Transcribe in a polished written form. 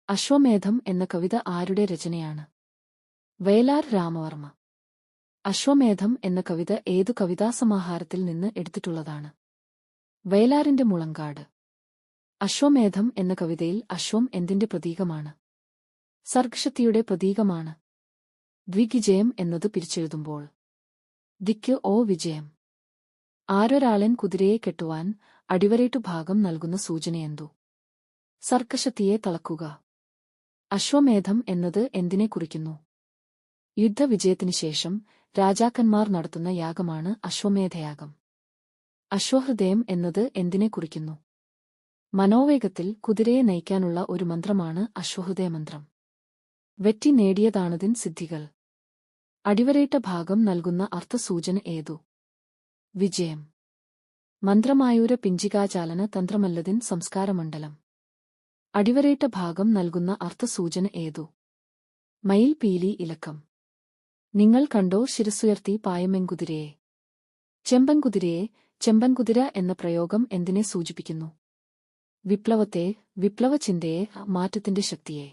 അശ്വമേധം എന്ന കവിത ആരുടെ രചനയാണ്? വയലാർ രാമവർമ്മ. അശ്വമേധം എന്ന കവിത ഏതു കവിതാസമാഹാരത്തിൽ നിന്ന് എടുത്തിട്ടുള്ളതാണ്? വയലാറിന്റെ മുളങ്കാട്. അശ്വമേധം എന്ന കവിതയിൽ അശ്വം എന്തിന്റെ പ്രതീകമാണ്? സർഗശക്തിയുടെ പ്രതീകമാണ്. ദ്വിഗിജയം എന്നത് പിരിച്ചെഴുതുമ്പോൾ ദിക്ക് ഓ വിജയം. ആരൊരാളൻ കുതിരയെ കെട്ടുവാൻ അടിവരേറ്റു ഭാഗം നൽകുന്ന സൂചനയെന്തു? സർഗശക്തിയെ തളക്കുക. അശ്വമേധം എന്നത് എന്തിനെ കുറിക്കുന്നു? യുദ്ധവിജയത്തിനുശേഷം രാജാക്കന്മാർ നടത്തുന്ന യാഗമാണ് അശ്വമേധയാഗം. അശ്വഹൃദയം എന്നത് എന്തിനെ കുറിക്കുന്നു? മനോവേഗത്തിൽ കുതിരയെ നയിക്കാനുള്ള ഒരു മന്ത്രമാണ് അശ്വഹൃദയമന്ത്രം. വെറ്റി നേടിയതാണതിൻ സിദ്ധികൾ. അടിവരയിട്ട ഭാഗം നൽകുന്ന അർത്ഥസൂചന ഏതു? വിജയം. മന്ത്രമായൂര പിഞ്ചികാചാലന തന്ത്രമല്ലതിൻ സംസ്കാരമണ്ഡലം. അടിവരയിട്ട ഭാഗം നൽകുന്ന അർത്ഥസൂചന ഏതു? മയിൽ പീലി ഇലക്കം. നിങ്ങൾ കണ്ടോ ശിരസ്സുയർത്തി പായമെങ്കുതിരയെ. ചെമ്പൻകുതിരയെ. ചെമ്പൻകുതിര എന്ന പ്രയോഗം എന്തിനെ സൂചിപ്പിക്കുന്നു? വിപ്ലവത്തെ, വിപ്ലവചിന്തയെ, മാറ്റത്തിന്റെ ശക്തിയെ.